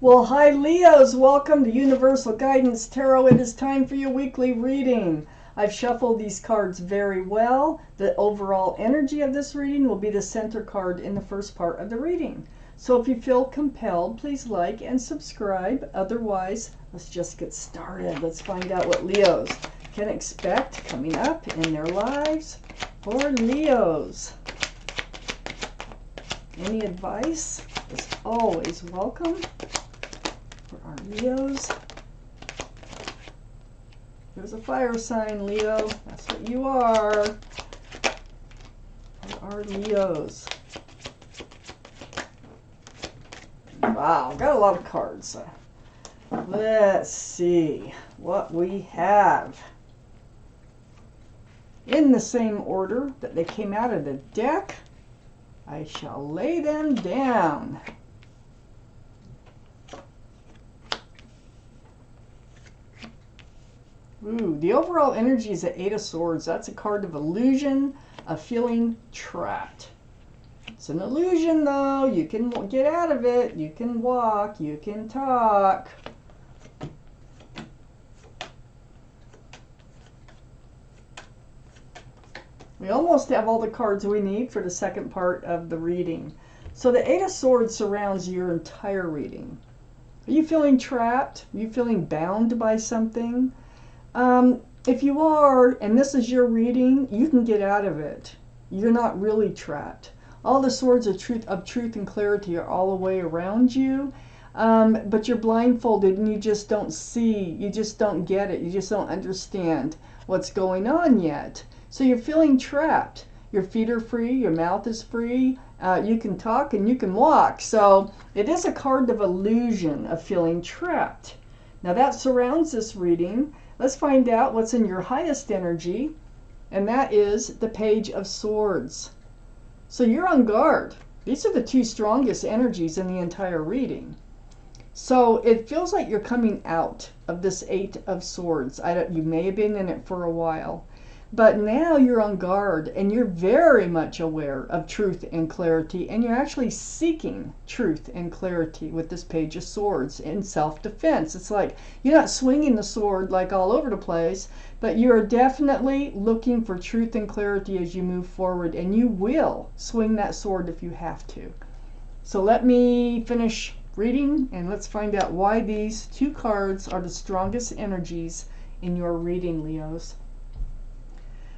Well, hi Leos, welcome to Universal Guidance Tarot. It is time for your weekly reading. I've shuffled these cards very well. The overall energy of this reading will be the center card in the first part of the reading. So if you feel compelled, please like and subscribe. Otherwise, let's just get started. Let's find out what Leos can expect coming up in their lives for Leos. Any advice is always welcome. For our Leos. There's a fire sign, Leo. That's what you are. For our Leos. Wow, got a lot of cards. Let's see what we have. In the same order that they came out of the deck, I shall lay them down. Ooh, the overall energy is the Eight of Swords. That's a card of illusion, of feeling trapped. It's an illusion, though. You can get out of it. You can walk. You can talk. We almost have all the cards we need for the second part of the reading. So the Eight of Swords surrounds your entire reading. Are you feeling trapped? Are you feeling bound by something? If you are, and this is your reading, you can get out of it. You're not really trapped. All the swords of truth and clarity are all the way around you, but you're blindfolded and you just don't see, you just don't get it, you just don't understand what's going on yet. So you're feeling trapped. Your feet are free, your mouth is free, you can talk and you can walk. So it is a card of illusion of feeling trapped. Now that surrounds this reading. Let's find out what's in your highest energy, and that is the Page of Swords. So you're on guard. These are the two strongest energies in the entire reading. So it feels like you're coming out of this Eight of Swords. You may have been in it for a while, but now you're on guard and you're very much aware of truth and clarity, and you're actually seeking truth and clarity with this Page of Swords in self-defense. It's like you're not swinging the sword like all over the place, but you're definitely looking for truth and clarity as you move forward, and you will swing that sword if you have to. So let me finish reading and let's find out why these two cards are the strongest energies in your reading, Leos.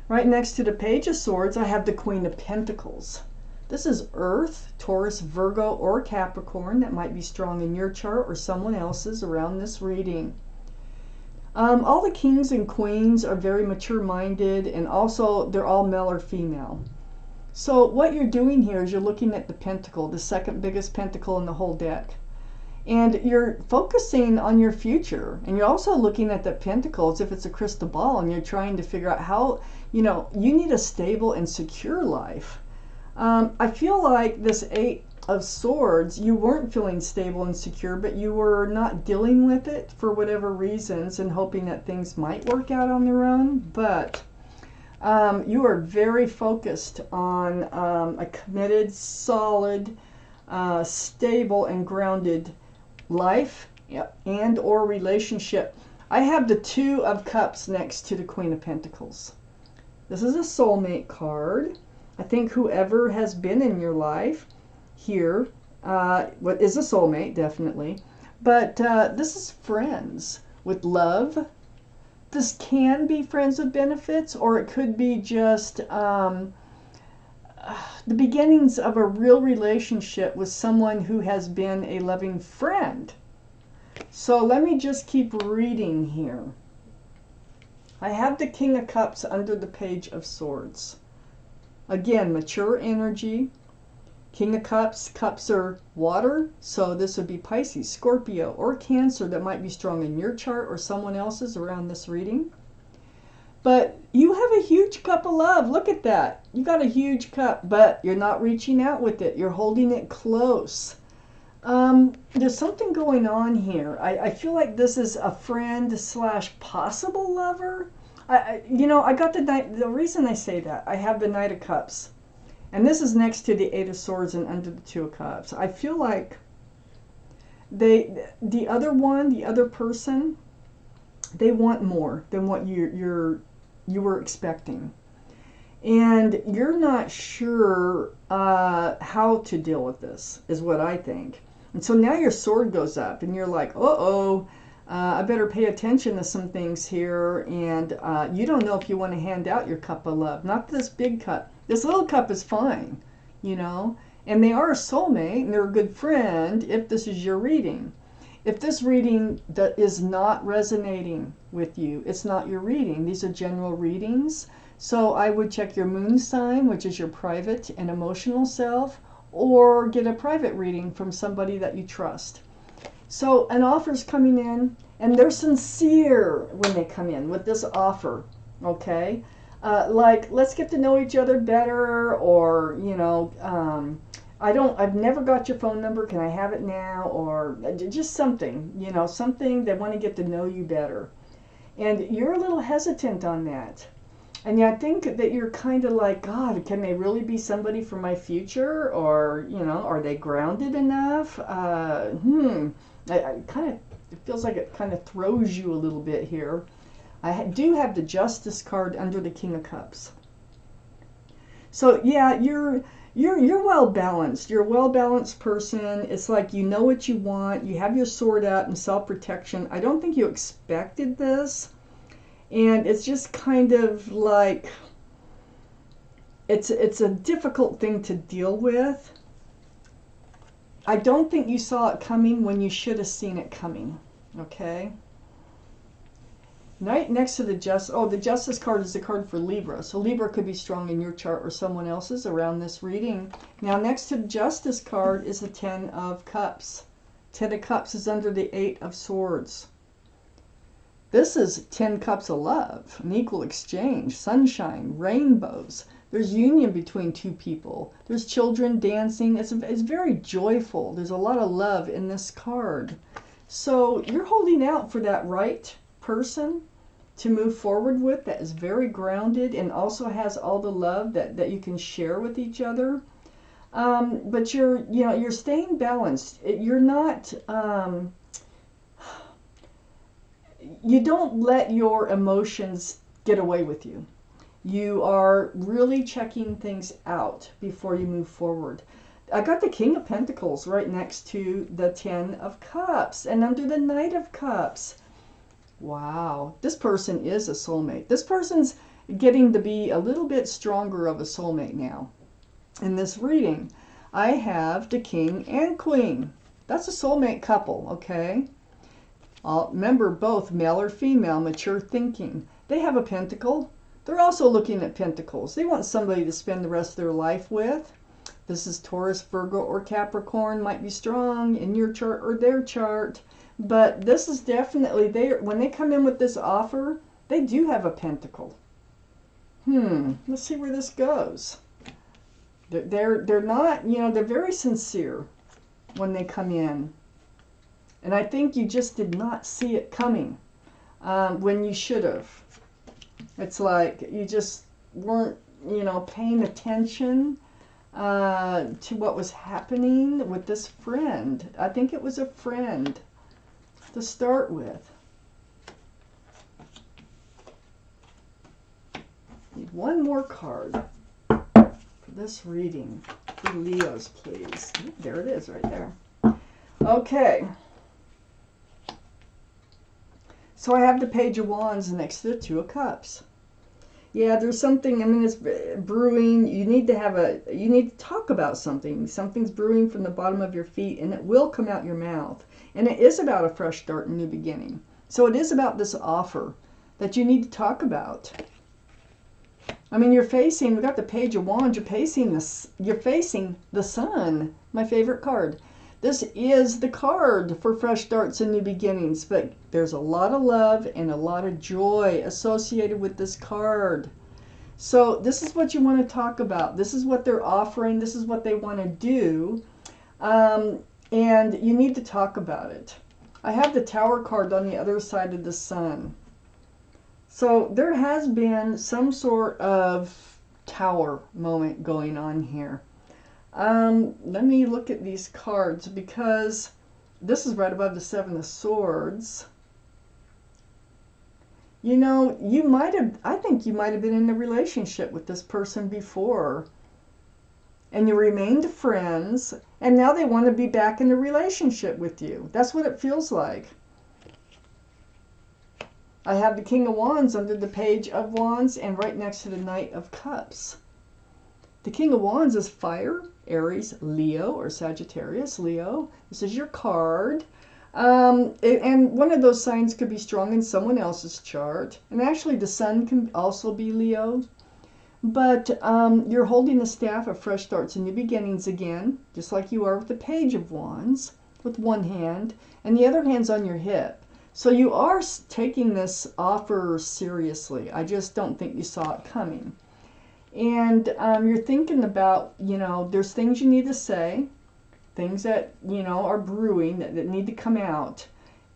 Right next to the Page of Swords, I have the Queen of Pentacles. This is Earth, Taurus, Virgo, or Capricorn. That might be strong in your chart or someone else's around this reading. All the kings and queens are very mature-minded, and also they're all male or female. So what you're doing here is you're looking at the pentacle, the second biggest pentacle in the whole deck. And you're focusing on your future, and you're also looking at the pentacle as if it's a crystal ball, and you're trying to figure out how, you need a stable and secure life. I feel like this Eight of Swords, you weren't feeling stable and secure, but you were not dealing with it for whatever reasons and hoping that things might work out on their own. But you are very focused on a committed, solid, stable, and grounded life and or relationship. I have the Two of Cups next to the Queen of Pentacles. This is a soulmate card. I think whoever has been in your life here what is a soulmate, definitely. But this is friends with love. This can be friends with benefits, or it could be just the beginnings of a real relationship with someone who has been a loving friend. So let me just keep reading here. I have the King of Cups under the Page of Swords. Again, mature energy. King of Cups, cups are water, so this would be Pisces, Scorpio, or Cancer that might be strong in your chart or someone else's around this reading. But you have a huge cup of love. Look at that. You got a huge cup, but you're not reaching out with it. You're holding it close. There's something going on here. I feel like this is a friend slash possible lover. I got the reason I say that, I have the Knight of Cups. And this is next to the Eight of Swords and under the Two of Cups. I feel like the other person, they want more than what you were expecting, and you're not sure how to deal with this, is what I think. And so now your sword goes up, and you're like, uh-oh, I better pay attention to some things here. And you don't know if you want to hand out your cup of love. Not this big cup. This little cup is fine, you know. And they are a soulmate, and they're a good friend if this is your reading. If this reading that is not resonating with you, it's not your reading. These are general readings. So I would check your moon sign, which is your private and emotional self, or get a private reading from somebody that you trust. So an offer's coming in, and they're sincere when they come in with this offer, okay? Like, let's get to know each other better, or, you know, I've never got your phone number, can I have it now? Or just something, you know, something they want to get to know you better. And you're a little hesitant on that. And yeah, I think that you're kind of like, God, can they really be somebody for my future? Or, you know, are they grounded enough? I kind of, it feels like it kind of throws you a little bit here. I do have the Justice card under the King of Cups. So yeah, you're well balanced. You're a well balanced person. It's like you know what you want. You have your sword out in self protection. I don't think you expected this. And it's just kind of like, it's a difficult thing to deal with. I don't think you saw it coming when you should have seen it coming, okay? Right next to the the Justice card is the card for Libra. So Libra could be strong in your chart or someone else's around this reading. Now next to the Justice card is the Ten of Cups. Ten of Cups is under the Eight of Swords. This is 10 cups of love, an equal exchange, sunshine, rainbows. There's union between two people. There's children dancing. It's very joyful. There's a lot of love in this card. So you're holding out for that right person to move forward with that is very grounded and also has all the love that you can share with each other. But you're staying balanced. You're not... you don't let your emotions get away with you. You are really checking things out before you move forward. I got the King of Pentacles right next to the Ten of Cups and under the Knight of Cups. Wow, this person is a soulmate. This person's getting to be a little bit stronger of a soulmate now. In this reading, I have the King and Queen. That's a soulmate couple, okay? Remember, both male or female, mature thinking. They have a pentacle. They're also looking at pentacles. They want somebody to spend the rest of their life with. This is Taurus, Virgo, or Capricorn. Might be strong in your chart or their chart. But this is definitely, when they come in with this offer, they do have a pentacle. Let's see where this goes. They're not, you know, they're very sincere when they come in. And I think you just did not see it coming when you should have. It's like you just weren't, you know, paying attention to what was happening with this friend. I think it was a friend to start with. Need one more card for this reading. For Leos, please. There it is right there. Okay. So I have the Page of Wands next to the Two of Cups. Yeah, there's something, I mean, it's brewing. You need to talk about something. Something's brewing from the bottom of your feet, and it will come out your mouth. And it is about a fresh start and new beginning. So it is about this offer that you need to talk about. I mean, we got the Page of Wands, you're facing the Sun, my favorite card. This is the card for fresh starts and new beginnings, but there's a lot of love and a lot of joy associated with this card. So this is what you want to talk about. This is what they're offering. This is what they want to do. And you need to talk about it. I have the Tower card on the other side of the Sun. So there has been some sort of Tower moment going on here. Let me look at these cards because This is right above the Seven of Swords. You know, I think you might have been in a relationship with this person before, and you remained friends, and now they want to be back in a relationship with you. That's what it feels like. I have the King of Wands under the Page of Wands and right next to the Knight of Cups. The King of Wands is fire, Aries, Leo, or Sagittarius, Leo. This is your card. And one of those signs could be strong in someone else's chart. And actually the sun can also be Leo. But you're holding the staff of fresh starts and new beginnings again, just like you are with the Page of Wands, with one hand, and the other hand's on your hip. So you are taking this offer seriously. I just don't think you saw it coming. And you're thinking about, you know, there's things you need to say, things that, you know, are brewing that need to come out.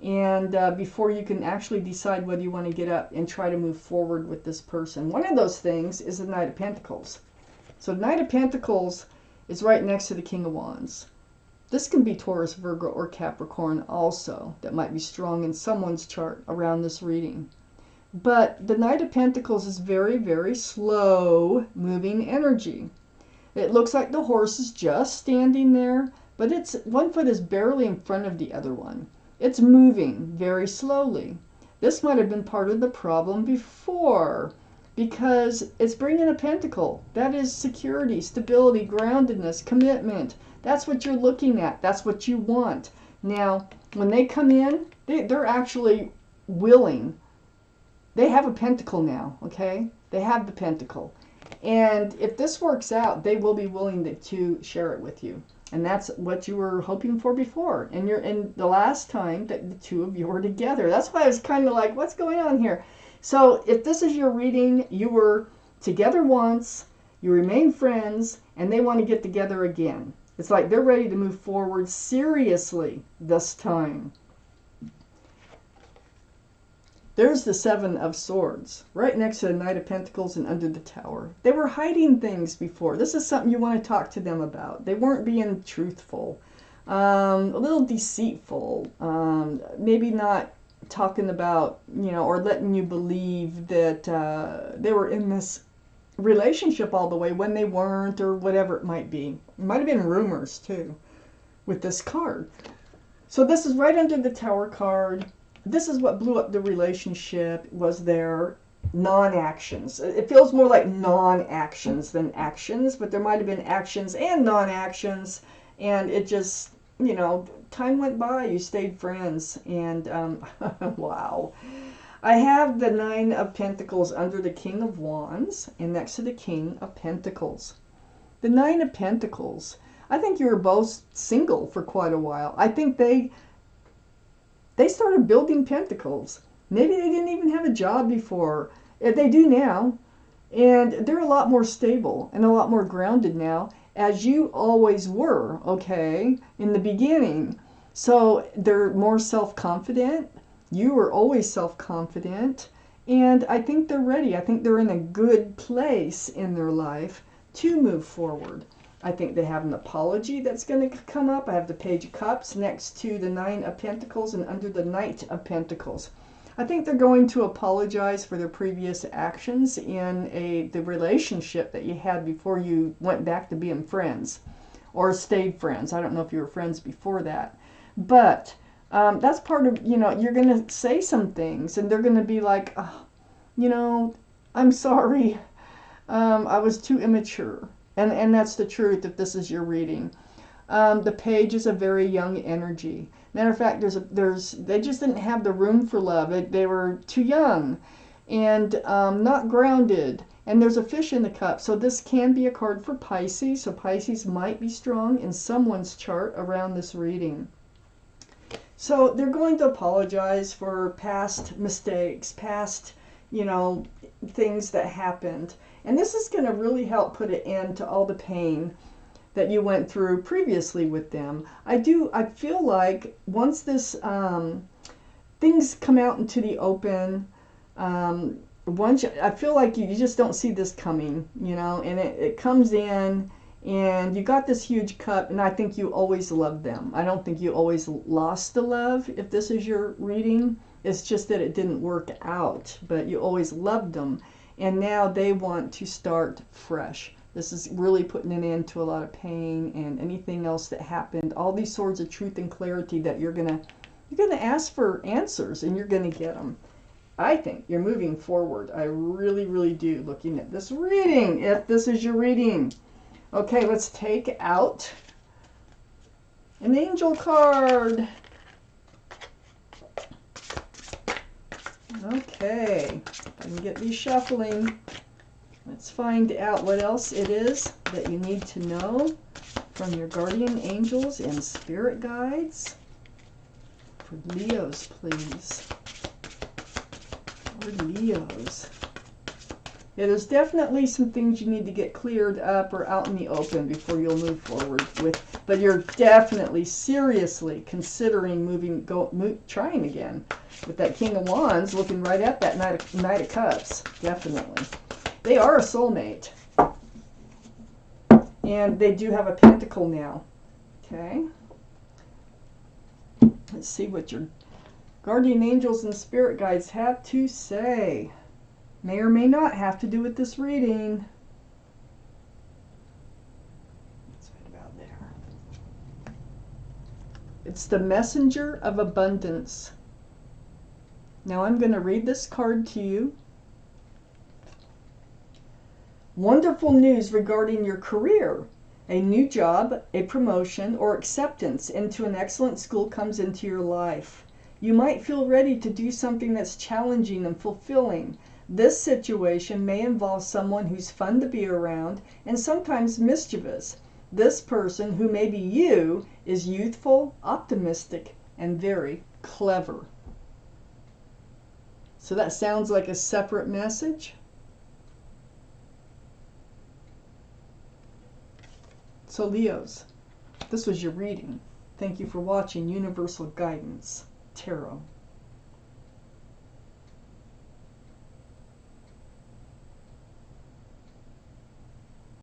And before you can actually decide whether you want to get up and try to move forward with this person. One of those things is the Knight of Pentacles. So the Knight of Pentacles is right next to the King of Wands. This can be Taurus, Virgo, or Capricorn also. That might be strong in someone's chart around this reading. But the Knight of Pentacles is very, very slow moving energy. It looks like the horse is just standing there, but it's one foot is barely in front of the other one. It's moving very slowly. This might have been part of the problem before, because it's bringing a pentacle. That is security, stability, groundedness, commitment. That's what you're looking at. That's what you want. Now, when they come in, they're actually willing. They have a pentacle now, okay? They have the pentacle. And if this works out, they will be willing to share it with you. And that's what you were hoping for before. And you're in the last time that the two of you were together. That's why I was kind of like, what's going on here? So if this is your reading, you were together once, you remain friends, and they want to get together again. It's like they're ready to move forward seriously this time. There's the Seven of Swords, right next to the Knight of Pentacles and under the Tower. They were hiding things before. This is something you want to talk to them about. They weren't being truthful, a little deceitful, maybe not talking about, you know, or letting you believe that they were in this relationship all the way when they weren't, or whatever it might be. It might have been rumors too with this card. So this is right under the Tower card. This is what blew up the relationship, was their non-actions. It feels more like non-actions than actions, but there might have been actions and non-actions, and it just, you know, time went by, you stayed friends, and wow. I have the Nine of Pentacles under the King of Wands and next to the King of Pentacles. The Nine of Pentacles, I think you were both single for quite a while. I think they started building pentacles. Maybe they didn't even have a job before. They do now. And they're a lot more stable and a lot more grounded now, as you always were, okay, in the beginning. So they're more self-confident. You were always self-confident. And I think they're ready. I think they're in a good place in their life to move forward. I think they have an apology that's going to come up. I have the Page of Cups next to the Nine of Pentacles and under the Knight of Pentacles. I think they're going to apologize for their previous actions in the relationship that you had before you went back to being friends or stayed friends. I don't know if you were friends before that. But that's part of, you know, you're going to say some things and they're going to be like, oh, you know, I'm sorry. I was too immature. And that's the truth if this is your reading. The Page is a very young energy. Matter of fact, they just didn't have the room for love. They were too young and not grounded. And there's a Fish in the cup. So this can be a card for Pisces. So Pisces might be strong in someone's chart around this reading. So they're going to apologize for past mistakes, past, you know, things that happened. And this is going to really help put an end to all the pain that you went through previously with them. I feel like once this, things come out into the open, I feel like you just don't see this coming, you know, and it comes in And you got this huge cup, and I think you always loved them. I don't think you always lost the love if this is your reading. It's just that it didn't work out, but you always loved them. And now they want to start fresh. This is really putting an end to a lot of pain and anything else that happened. All these swords of truth and clarity that you're gonna ask for answers, and you're gonna get them. I think you're moving forward. I really, really do. Looking at this reading, if this is your reading. Okay, let's take out an angel card. Okay, I can get these shuffling. Let's find out what else it is that you need to know from your guardian angels and spirit guides. For Leos, please. For Leos. Yeah, there's definitely some things you need to get cleared up or out in the open before you'll move forward with. But you're definitely, seriously considering trying again. With that King of Wands looking right at that Knight of Cups. Definitely. They are a soulmate. And they do have a pentacle now. Okay. Let's see what your guardian angels and spirit guides have to say. May or may not have to do with this reading. It's right about there. It's the messenger of abundance. Now I'm going to read this card to you. Wonderful news regarding your career. A new job, a promotion, or acceptance into an excellent school comes into your life. You might feel ready to do something that's challenging and fulfilling. This situation may involve someone who's fun to be around and sometimes mischievous. This person, who may be you, is youthful, optimistic, and very clever. So that sounds like a separate message. So Leos, this was your reading. Thank you for watching Universal Guidance Tarot.